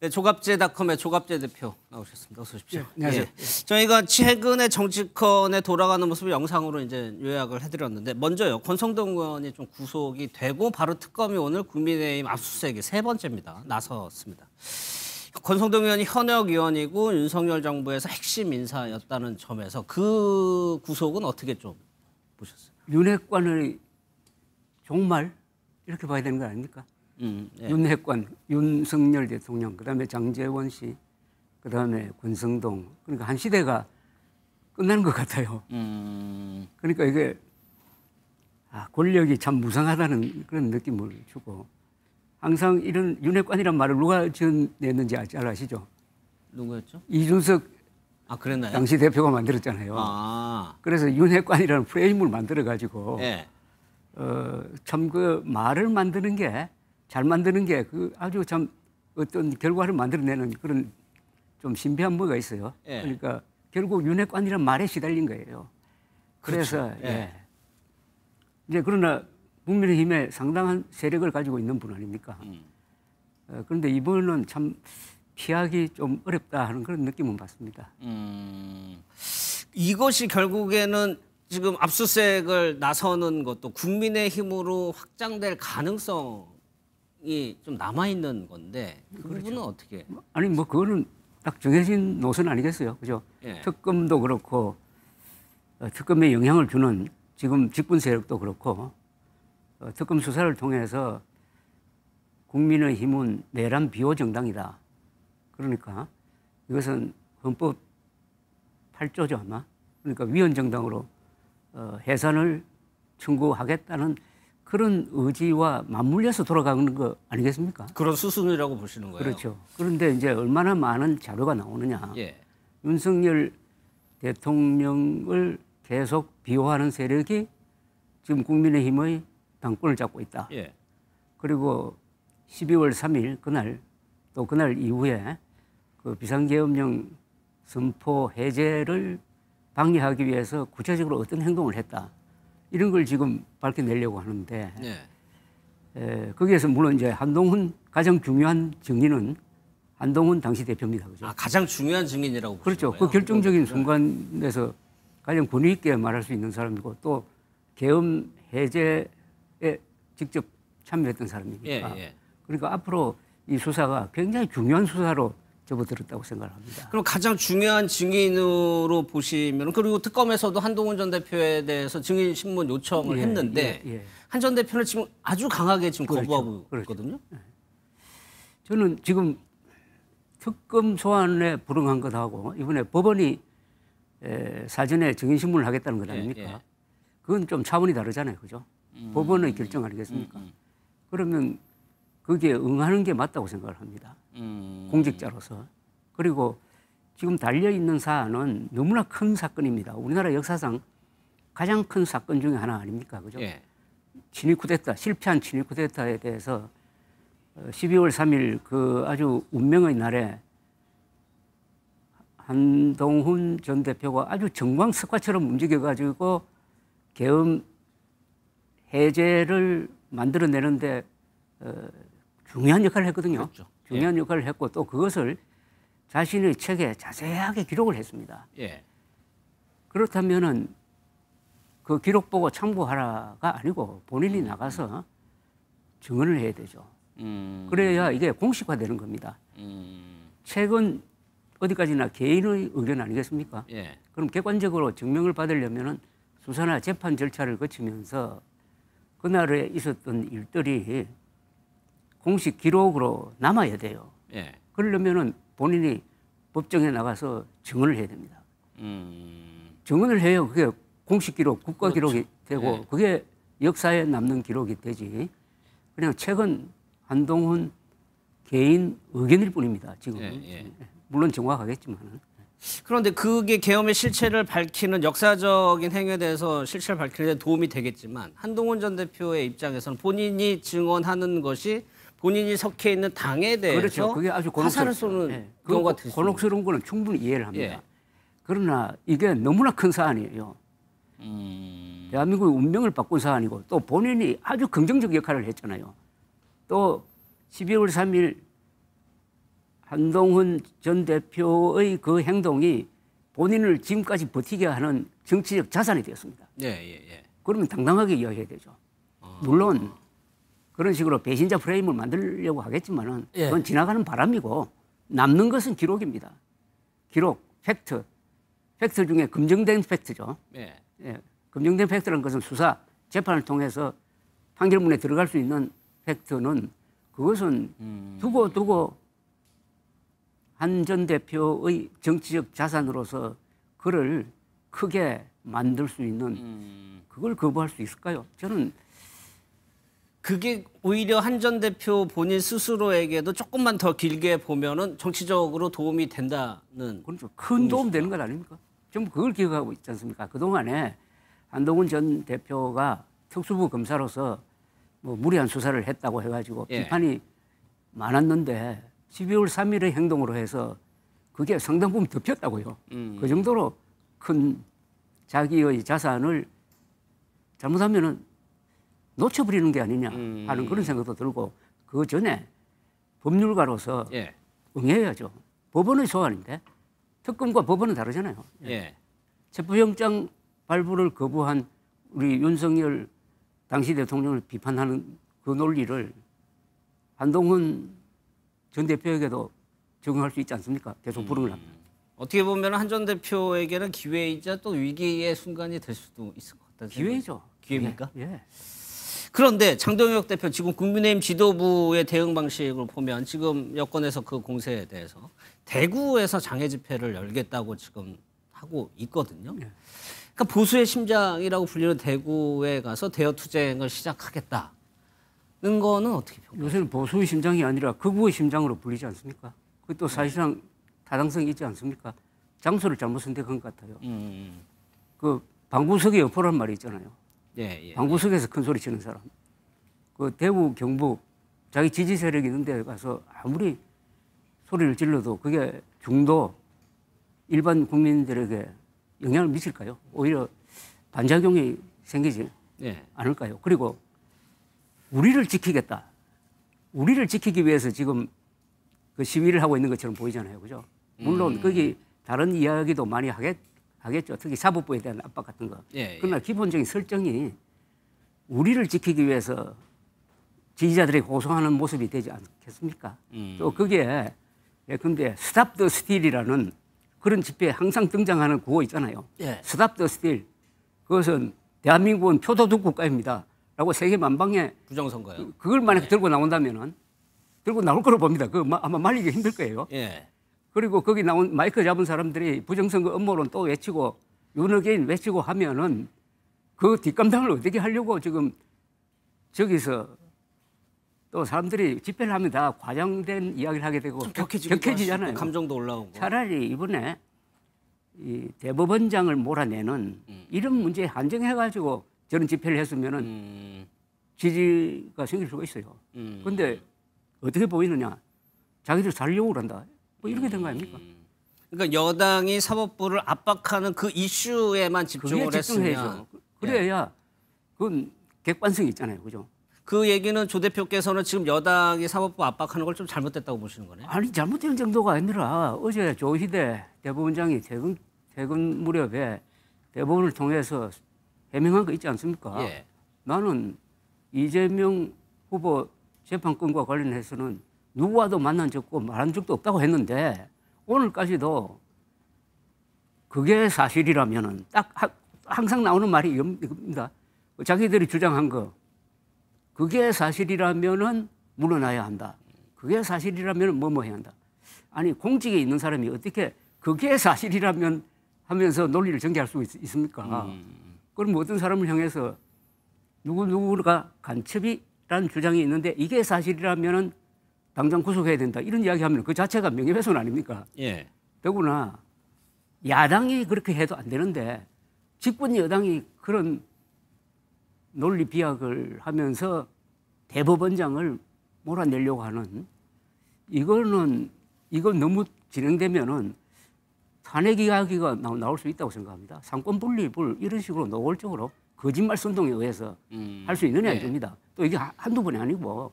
네, 조갑제닷컴의 조갑제 대표 나오셨습니다. 어서 오십시오. 네, 안녕하세요. 예. 저희가 최근에 정치권에 돌아가는 모습을 영상으로 이제 요약을 해드렸는데 먼저요. 권성동 의원이 좀 구속이 되고 바로 특검이 오늘 국민의힘 압수수색이 세 번째입니다. 나섰습니다. 권성동 의원이 현역 의원이고 윤석열 정부에서 핵심 인사였다는 점에서 그 구속은 어떻게 좀 보셨어요? 윤핵관의 종말 이렇게 봐야 되는 거 아닙니까? 예. 윤핵관, 윤석열 대통령, 그다음에 장제원 씨, 그다음에 권성동. 그러니까 한 시대가 끝나는 것 같아요. 그러니까 이게 권력이 참 무상하다는 그런 느낌을 주고 항상 이런 윤핵관이란 말을 누가 지어냈는지 잘 아시죠? 누구였죠? 이준석 그랬나요? 당시 대표가 만들었잖아요. 그래서 윤핵관이라는 프레임을 만들어가지고 예. 참 그 말을 만드는 게 잘 만드는 게 그 아주 참 어떤 결과를 만들어내는 그런 좀 신비한 뭐가 있어요. 예. 그러니까 결국 윤핵관이란 말에 시달린 거예요. 그래서 그렇죠. 예. 이제 그러나 국민의힘에 상당한 세력을 가지고 있는 분 아닙니까? 그런데 이번은 참 피하기 좀 어렵다 하는 그런 느낌은 받습니다. 이것이 결국에는 지금 압수수색을 나서는 것도 국민의힘으로 확장될 가능성이 좀 남아있는 건데 그 부분은 어떻게? 아니 뭐 그거는 딱 정해진 노선 아니겠어요, 그죠? 예. 특검도 그렇고 특검에 영향을 주는 지금 직분 세력도 그렇고 특검 수사를 통해서 국민의힘은 내란 비호 정당이다. 그러니까 이것은 헌법 8조죠 아마. 그러니까 위헌 정당으로 해산을 청구하겠다는 그런 의지와 맞물려서 돌아가는 거 아니겠습니까? 그런 수순이라고 보시는 거예요? 그렇죠. 그런데 이제 얼마나 많은 자료가 나오느냐. 예. 윤석열 대통령을 계속 비호하는 세력이 지금 국민의힘의 당권을 잡고 있다. 예. 그리고 12월 3일 그날 또 그날 이후에 그 비상계엄령 선포 해제를 방해하기 위해서 구체적으로 어떤 행동을 했다. 이런 걸 지금 밝혀내려고 하는데 예. 거기에서 물론 이제 한동훈 가장 중요한 증인은 한동훈 당시 대표입니다. 그죠? 가장 중요한 증인이라고 보시는 그렇죠. 거예요? 그 결정적인 순간에서 가장 권위 있게 말할 수 있는 사람이고 또 계엄 해제에 직접 참여했던 사람이니까. 예. 그러니까 앞으로 이 수사가 굉장히 중요한 수사로 접어들었다고 생각합니다. 그럼 가장 중요한 증인으로 보시면 그리고 특검에서도 한동훈 전 대표에 대해서 증인 신문 요청을 했는데 한 전 대표는 지금 아주 강하게 지금 거부하고 있거든요. 저는 지금 특검 소환에 불응한 것하고 이번에 법원이 사전에 증인 신문을 하겠다는 것 아닙니까? 그건 좀 차원이 다르잖아요, 그죠? 법원의 결정 아니겠습니까? 그러면 거기에 응하는 게 맞다고 생각을 합니다. 공직자로서. 그리고 지금 달려있는 사안은 너무나 큰 사건입니다. 우리나라 역사상 가장 큰 사건 중에 하나 아닙니까? 그죠? 예. 친위 쿠데타, 실패한 친위 쿠데타에 대해서 12월 3일 그 아주 운명의 날에 한동훈 전 대표가 아주 정광석화처럼 움직여가지고 계엄 해제를 만들어내는데 중요한 역할을 했거든요. 그렇죠. 중요한 역할을 했고 또 그것을 자신의 책에 자세하게 기록을 했습니다. 예. 그렇다면은 그 기록 보고 참고하라가 아니고 본인이 나가서 증언을 해야 되죠. 그래야 이게 공식화되는 겁니다. 책은 어디까지나 개인의 의견 아니겠습니까? 예. 그럼 객관적으로 증명을 받으려면은 수사나 재판 절차를 거치면서 그날에 있었던 일들이 공식 기록으로 남아야 돼요. 예. 그러려면은 본인이 법정에 나가서 증언을 해야 됩니다. 증언을 해요. 그게 공식 기록, 국가 기록이 되고 그게 역사에 남는 기록이 되지. 그냥 책은 한동훈 개인 의견일 뿐입니다. 지금 물론 정확하겠지만은. 그런데 그게 계엄의 실체를 밝히는 역사적인 행위에 대해서 실체를 밝히는 데 도움이 되겠지만 한동훈 전 대표의 입장에서는 본인이 증언하는 것이 본인이 속해 있는 당에 대해서 그렇죠. 그게 아주 화살을 쏘는 경우가 될 수 있습니다. 곤혹스러운 거는 충분히 이해를 합니다. 그러나 이게 너무나 큰 사안이에요. 대한민국의 운명을 바꾼 사안이고 또 본인이 아주 긍정적 역할을 했잖아요. 또 12월 3일 한동훈 전 대표의 그 행동이 본인을 지금까지 버티게 하는 정치적 자산이 되었습니다. 그러면 당당하게 이야기해야 되죠. 물론 그런 식으로 배신자 프레임을 만들려고 하겠지만은 그건 지나가는 바람이고 남는 것은 기록입니다. 기록, 팩트. 팩트 중에 검증된 팩트죠. 검증된 팩트라는 것은 수사, 재판을 통해서 판결문에 들어갈 수 있는 팩트는 그것은 두고 한 전 대표의 정치적 자산으로서 그를 크게 만들 수 있는 그걸 거부할 수 있을까요? 저는 그게 오히려 한 전 대표 본인 스스로에게도 조금만 더 길게 보면은 정치적으로 도움이 된다는. 그렇죠. 큰 도움 되는 것 아닙니까? 전부 그걸 기억하고 있지 않습니까? 그동안에 한동훈 전 대표가 특수부 검사로서 뭐 무리한 수사를 했다고 해가지고 비판이 많았는데 12월 3일의 행동으로 해서 그게 상당 부분 덮였다고요. 그 정도로 큰 자기의 자산을 잘못하면은 놓쳐버리는 게 아니냐 하는 그런 생각도 들고 그 전에 법률가로서 응해야죠. 법원의 소환인데 특검과 법원은 다르잖아요. 체포영장 발부를 거부한 우리 윤석열 당시 대통령을 비판하는 그 논리를 한동훈 전 대표에게도 적용할 수 있지 않습니까? 계속 불응을 합니다. 어떻게 보면 한 전 대표에게는 기회이자 또 위기의 순간이 될 수도 있을 것 같다는 기회죠. 기회입니까? 예. 그런데 장동혁 대표 지금 국민의힘 지도부의 대응 방식을 보면 지금 여권에서 그 공세에 대해서 대구에서 장애 집회를 열겠다고 지금 하고 있거든요. 그러니까 보수의 심장이라고 불리는 대구에 가서 대여 투쟁을 시작하겠다는 거는 어떻게 평가해요? 요새는 보수의 심장이 아니라 극우의 심장으로 불리지 않습니까? 그것도 사실상 타당성이 있지 않습니까? 장소를 잘못 선택한 것 같아요. 그 방구석의 여포란 말이 있잖아요. 방구석에서 큰 소리 치는 사람. 그 대구, 경북 자기 지지 세력이 있는 데 가서 아무리 소리를 질러도 그게 중도 일반 국민들에게 영향을 미칠까요? 오히려 반작용이 생기지 않을까요? 그리고 우리를 지키겠다. 우리를 지키기 위해서 지금 그 시위를 하고 있는 것처럼 보이잖아요. 그죠? 물론 거기 다른 이야기도 많이 하겠죠. 특히 사법부에 대한 압박 같은 거. 그러나 기본적인 설정이 우리를 지키기 위해서 지지자들에게 고소하는 모습이 되지 않겠습니까? 또 거기에 예컨대 스탑 더 스틸이라는 그런 집회에 항상 등장하는 구호 있잖아요. 스탑 더 스틸. 그것은 대한민국은 표도독 국가입니다. 라고 세계 만방에 부정선거요. 그걸 만약에 들고 나온다면은 들고 나올 거로 봅니다. 그거 아마 말리기 힘들 거예요. 그리고 거기 나온 마이크 잡은 사람들이 부정선거 음모론 또 외치고 윤어게인 외치고 하면은 그 뒷감당을 어떻게 하려고 지금 저기서 또 사람들이 집회를 하면 다 과장된 이야기를 하게 되고 격해지잖아요. 감정도 올라오고. 차라리 이번에 이 대법원장을 몰아내는 이런 문제에 한정해가지고 저런 집회를 했으면은 지지가 생길 수가 있어요. 그런데 어떻게 보이느냐? 자기들 살려고 한다. 뭐 이렇게 된 거 아닙니까? 그러니까 여당이 사법부를 압박하는 그 이슈에만 집중을 했으면 그래야 그건 객관성이 있잖아요. 그죠? 그 얘기는 조 대표께서는 지금 여당이 사법부 압박하는 걸 좀 잘못됐다고 보시는 거네요. 아니 잘못된 정도가 아니라 어제 조희대 대법원장이 퇴근 무렵에 대법원을 통해서 해명한 거 있지 않습니까? 나는 이재명 후보 재판권과 관련해서는 누구와도 만난 적 없고 말한 적도 없다고 했는데 오늘까지도 그게 사실이라면은 딱 항상 나오는 말이 이겁니다. 자기들이 주장한 거 그게 사실이라면은 물러나야 한다. 그게 사실이라면 뭐뭐 해야 한다. 아니 공직에 있는 사람이 어떻게 그게 사실이라면 하면서 논리를 전개할 수 있습니까? 그럼 어떤 사람을 향해서 누구가 간첩이라는 주장이 있는데 이게 사실이라면은 당장 구속해야 된다. 이런 이야기하면 그 자체가 명예훼손 아닙니까? 더구나 야당이 그렇게 해도 안 되는데 집권 여당이 그런 논리 비약을 하면서 대법원장을 몰아내려고 하는 이건 너무 진행되면은 탄핵 이야기가 나올 수 있다고 생각합니다. 상권 분립을 이런 식으로 노골적으로 거짓말 선동에 의해서 할 수 있느냐 이겁니다. 또 이게 한두 번이 아니고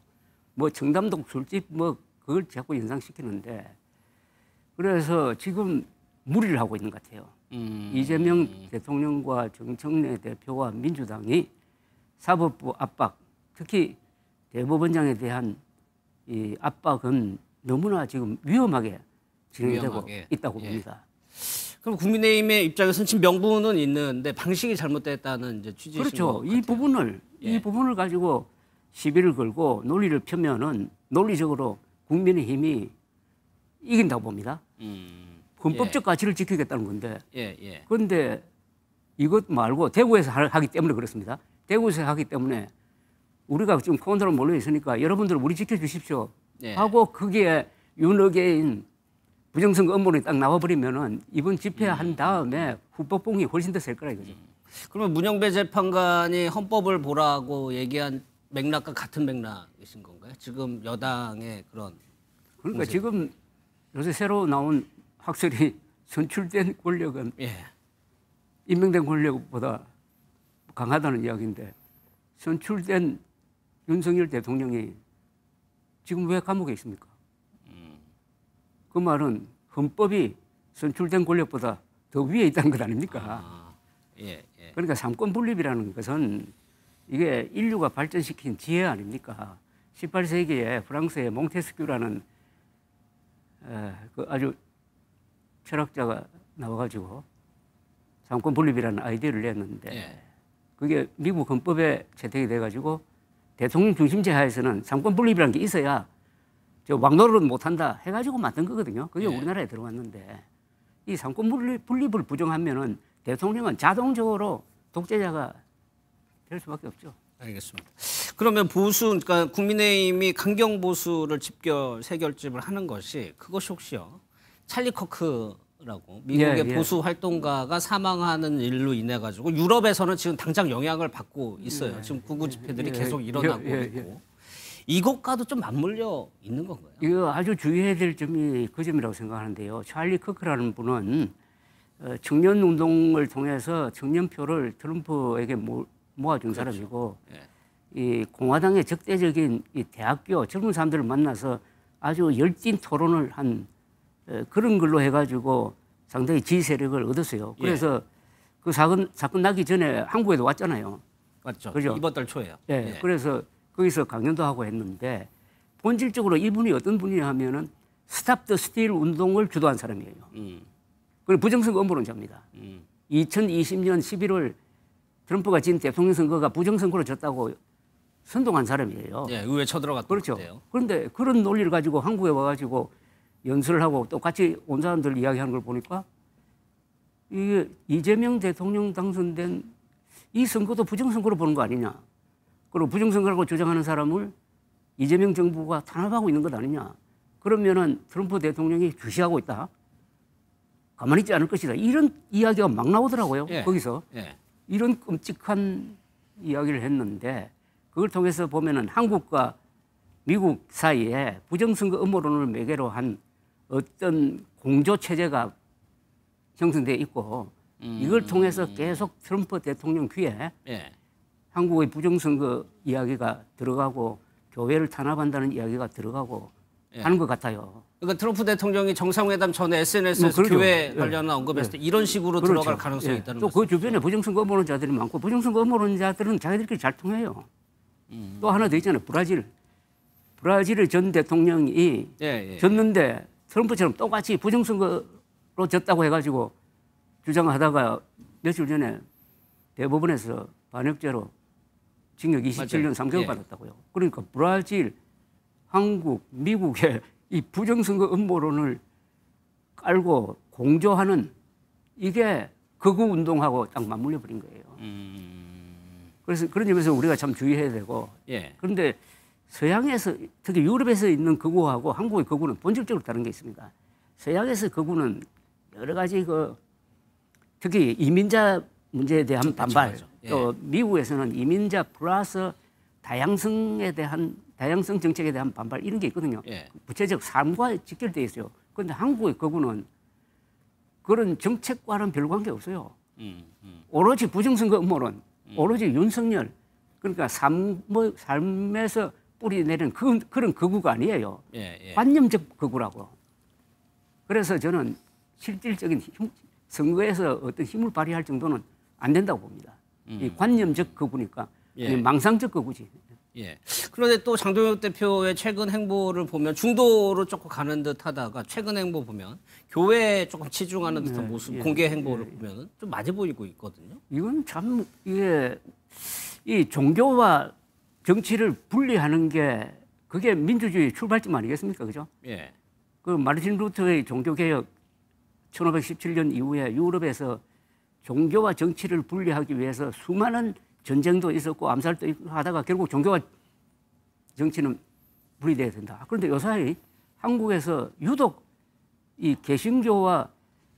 뭐 청담동 술집 뭐 그걸 자꾸 연상시키는데 그래서 지금 무리를 하고 있는 것 같아요. 이재명 대통령과 정청래 대표와 민주당이 사법부 압박, 특히 대법원장에 대한 이 압박은 너무나 지금 위험하게 진행되고 있다고 봅니다. 그럼 국민의힘의 입장에서는 지금 명분은 있는데 방식이 잘못됐다는 이제 취지이신 그렇죠. 것 이 같아요. 이 부분을 가지고 시비를 걸고 논리를 펴면은 논리적으로 국민의힘이 이긴다고 봅니다. 헌법적 가치를 지키겠다는 건데. 그런데 이것 말고 대구에서 하기 때문에 그렇습니다. 대구에서 하기 때문에 우리가 지금 코너로 몰려 있으니까 여러분들 우리 지켜주십시오 하고 거기에 윤어게인 부정선거 업무론이 딱 나와버리면은 이번 집회한 다음에 후폭풍이 훨씬 더 셀 거라 이거죠. 그러면 문영배 재판관이 헌법을 보라고 얘기한 맥락과 같은 맥락이신 건가요? 지금 여당의 그런 그러니까 공세. 지금 요새 새로 나온 학설이 선출된 권력은 임명된 권력보다 강하다는 이야기인데 선출된 윤석열 대통령이 지금 왜 감옥에 있습니까? 그 말은 헌법이 선출된 권력보다 더 위에 있다는 것 아닙니까? 그러니까 삼권 분립이라는 것은 이게 인류가 발전시킨 지혜 아닙니까? 18세기에 프랑스의 몽테스큐라는 그 아주 철학자가 나와가지고 삼권 분립이라는 아이디어를 냈는데 그게 미국 헌법에 채택이 돼가지고 대통령 중심제 하에서는 삼권 분립이라는 게 있어야 저 왕노릇 못한다 해가지고 만든 거거든요. 그게 우리나라에 들어왔는데 이 삼권 분립을 부정하면은 대통령은 자동적으로 독재자가 될 수밖에 없죠. 알겠습니다. 그러면 보수, 그러니까 국민의힘이 강경 보수를 새 결집을 하는 것이 그것이 혹시요 찰리 커크라고 미국의 보수 활동가가 사망하는 일로 인해 가지고 유럽에서는 지금 당장 영향을 받고 있어요. 지금 구구 집회들이 계속 일어나고 있고 이것과도 좀 맞물려 있는 건가요? 이거 아주 주의해야 될 점이 그 점이라고 생각하는데요. 찰리 커크라는 분은 청년 운동을 통해서 청년표를 트럼프에게 모아준 사람이고 이 공화당의 적대적인 이 대학교 젊은 사람들을 만나서 아주 열띤 토론을 한 그런 걸로 해가지고 상당히 지지 세력을 얻었어요. 그래서 그 사건 나기 전에 한국에도 왔잖아요. 맞죠. 그죠? 이번 달 초에요. 그래서 거기서 강연도 하고 했는데 본질적으로 이분이 어떤 분이냐 하면은 스탑 더 스틸 운동을 주도한 사람이에요. 그리고 부정선거 음모론자입니다. 2020년 11월 트럼프가 진 대통령 선거가 부정선거로 졌다고 선동한 사람이에요. 의회 쳐들어갔던 그렇죠. 건데요. 그런데 그런 논리를 가지고 한국에 와가지고 연설을 하고 또 같이 온 사람들 이야기하는 걸 보니까 이게 이재명 대통령 당선된 이 선거도 부정선거로 보는 거 아니냐. 그리고 부정선거라고 주장하는 사람을 이재명 정부가 탄압하고 있는 것 아니냐. 그러면은 트럼프 대통령이 주시하고 있다. 가만히 있지 않을 것이다. 이런 이야기가 막 나오더라고요. 거기서. 이런 끔찍한 이야기를 했는데 그걸 통해서 보면은 한국과 미국 사이에 부정선거 음모론을 매개로 한 어떤 공조 체제가 형성돼 있고 이걸 통해서 계속 트럼프 대통령 귀에 한국의 부정선거 이야기가 들어가고 교회를 탄압한다는 이야기가 들어가고 하는 것 같아요. 그러니까 트럼프 대통령이 정상회담 전에 SNS에서 교회 관련 언급했을 때 이런 식으로 들어갈 가능성이 있다는 거죠. 또 그 주변에 부정선거 음모론자들이 많고 부정선거 음모론자들은 자기들끼리 잘 통해요. 또 하나 더 있잖아요. 브라질의 전 대통령이 졌는데 트럼프처럼 똑같이 부정선거로 졌다고 해가지고 주장하다가 며칠 전에 대법원에서 반역죄로 징역 27년 3개월 받았다고요. 그러니까 브라질, 한국, 미국의 이 부정선거 음모론을 깔고 공조하는 이게 극우 운동하고 딱 맞물려 버린 거예요. 그래서 그런 점에서 우리가 참 주의해야 되고 그런데 서양에서 특히 유럽에서 있는 극우하고 한국의 극우는 본질적으로 다른 게 있습니다. 서양에서 극우는 여러 가지 특히 이민자 문제에 대한 반발 또 미국에서는 이민자 플러스 다양성 정책에 대한 반발 이런 게 있거든요. 구체적 삶과 직결되어 있어요. 그런데 한국의 극우는 그런 정책과는 별 관계 없어요. 오로지 부정선거 음모론, 오로지 윤석열 그러니까 삶에서 뿌리 내리는 그런 극우가 아니에요. 관념적 극우라고. 그래서 저는 실질적인 선거에서 어떤 힘을 발휘할 정도는 안 된다고 봅니다. 이 관념적 거부니까 예. 망상적 거부지. 예. 그런데 또 장동혁 대표의 최근 행보를 보면 중도로 조금 가는 듯하다가 최근 행보 보면 교회에 조금 치중하는 듯한 모습, 공개 행보를 보면 좀 맞아 보이고 있거든요. 이건 참 이게 이 종교와 정치를 분리하는 게 그게 민주주의 출발점 아니겠습니까, 그죠? 예. 그 마르틴 루터의 종교개혁 1517년 이후에 유럽에서 종교와 정치를 분리하기 위해서 수많은 전쟁도 있었고 암살도 있고 하다가 결국 종교와 정치는 분리돼야 된다. 그런데 요사이 한국에서 유독 이 개신교와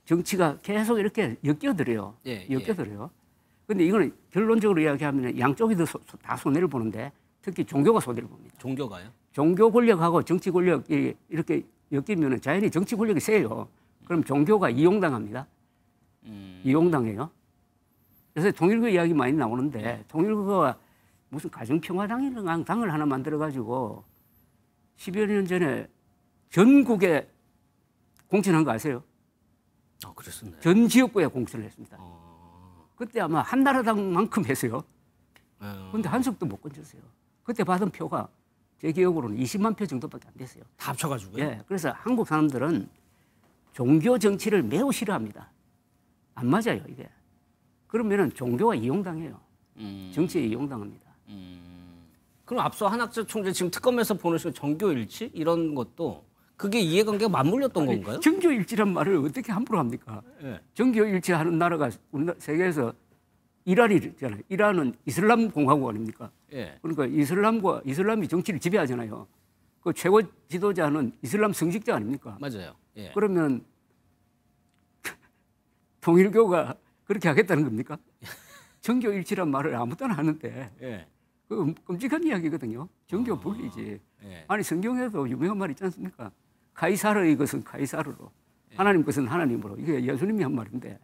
정치가 계속 이렇게 엮여들어요. 엮여들어요. 그런데 이거는 결론적으로 이야기하면 양쪽이 다 손해를 보는데 특히 종교가 손해를 봅니다. 종교가요? 종교 권력하고 정치 권력이 이렇게 엮이면 자연히 정치 권력이 세요. 그럼 종교가 이용당합니다. 이용당해요. 그래서 통일교 이야기 많이 나오는데 통일교가 무슨 가정평화당이랑 당을 하나 만들어가지고 10여 년 전에 전국에 공천한 거 아세요? 아, 그랬었나요? 전 지역구에 공천을 했습니다. 그때 아마 한나라당만큼 했어요. 그런데 한석도 못 건졌어요. 그때 받은 표가 제 기억으로는 20만 표 정도밖에 안 됐어요. 다 합쳐가지고요? 예, 그래서 한국 사람들은 종교 정치를 매우 싫어합니다. 안 맞아요, 이게. 그러면은 종교가 이용당해요. 정치에 이용당합니다. 그럼 앞서 한학재 총재 지금 특검에서 보는 정교 일치 이런 것도 그게 이해관계가 맞물렸던 건가요? 정교 일치란 말을 어떻게 함부로 합니까? 예. 정교 일치하는 나라가 우리나라 세계에서 이란이잖아요. 이란은 이슬람 공화국 아닙니까? 예. 그러니까 이슬람이 정치를 지배하잖아요. 그 최고 지도자는 이슬람 성직자 아닙니까? 맞아요. 예. 그러면 통일교가 그렇게 하겠다는 겁니까? 정교 일치란 말을 아무 때나 하는데 예. 그 끔찍한 이야기거든요. 정교 분리지. 예. 아니 성경에도 유명한 말 있지 않습니까? 카이사르의 것은 카이사르로, 하나님 것은 하나님으로. 이게 예수님이 한 말인데.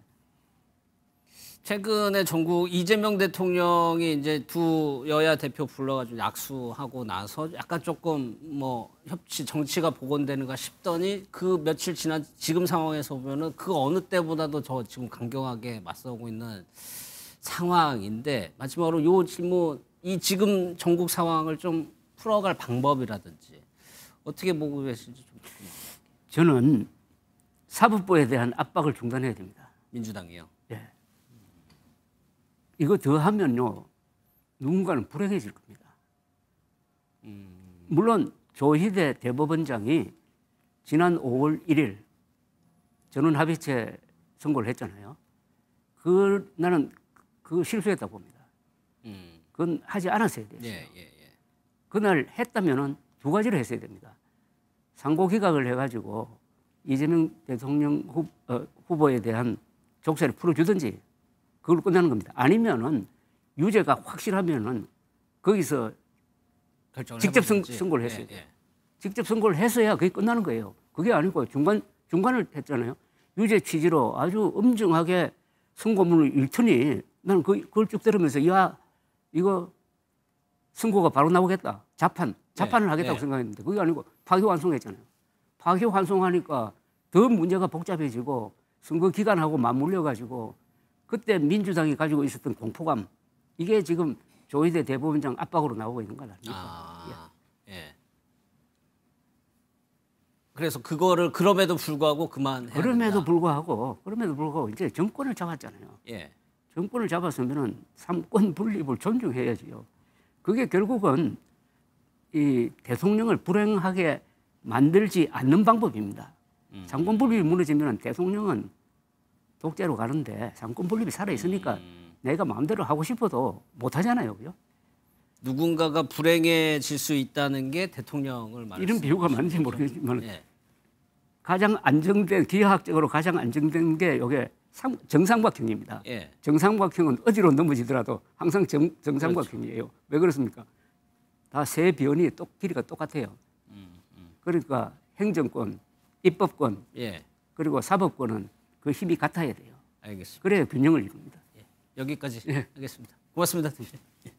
최근에 전국 이재명 대통령이 이제 두 여야 대표 불러가지고 약수하고 나서 약간 조금 뭐 협치 정치가 복원되는가 싶더니 그 며칠 지난 지금 상황에서 보면은 그 어느 때보다도 더 지금 강경하게 맞서고 있는 상황인데 마지막으로 요 질문 이 지금 전국 상황을 좀 풀어갈 방법이라든지 어떻게 보고 계신지 좀 궁금합니다. 저는 사법부에 대한 압박을 중단해야 됩니다. 민주당이요. 예. 이거 더 하면요, 누군가는 불행해질 겁니다. 물론 조희대 대법원장이 지난 5월 1일 전원합의체 선고를 했잖아요. 나는 그 실수했다고 봅니다. 그건 하지 않았어야 돼요. 예. 그날 했다면은 두 가지를 했어야 됩니다. 상고 기각을 해가지고 이재명 대통령 후보에 대한 족쇄를 풀어주든지 그걸 끝나는 겁니다. 아니면은 유죄가 확실하면은 거기서 직접 선고를 했어야 돼요. 직접 선고를 했어야 그게 끝나는 거예요. 그게 아니고 중간을 했잖아요. 유죄 취지로 아주 엄정하게 선고문을 읽더니 나는 그걸 쭉 들으면서 야 이거 선고가 바로 나오겠다. 자판을 하겠다고 생각했는데 그게 아니고 파기환송했잖아요. 파기환송하니까 더 문제가 복잡해지고 선거 기간하고 맞물려가지고 그때 민주당이 가지고 있었던 공포감 이게 지금 조희대 대법원장 압박으로 나오고 있는 거 아닙니까? 예. 그래서 그거를 그럼에도 불구하고 그럼에도 불구하고 이제 정권을 잡았잖아요. 예. 정권을 잡았으면은 삼권 분립을 존중해야지요. 그게 결국은 이 대통령을 불행하게 만들지 않는 방법입니다. 삼권 분립이 무너지면 대통령은 독재로 가는데 삼권 분립이 살아 있으니까 내가 마음대로 하고 싶어도 못 하잖아요, 그죠? 누군가가 불행해질 수 있다는 게 대통령을 말하는 이런 비유가 맞는지 모르겠지만 예. 가장 안정된 기하학적으로 가장 안정된 게 이게 정삼각형입니다. 예. 정삼각형은 어디로 넘어지더라도 항상 정삼각형이에요. 왜 그렇습니까? 다 세 변이 길이가 똑같아요. 그러니까 행정권, 입법권, 예. 그리고 사법권은 그 힘이 같아야 돼요. 알겠습니다. 그래야 균형을 이룹니다. 예. 여기까지 예. 하겠습니다. 고맙습니다, 선생님. 예.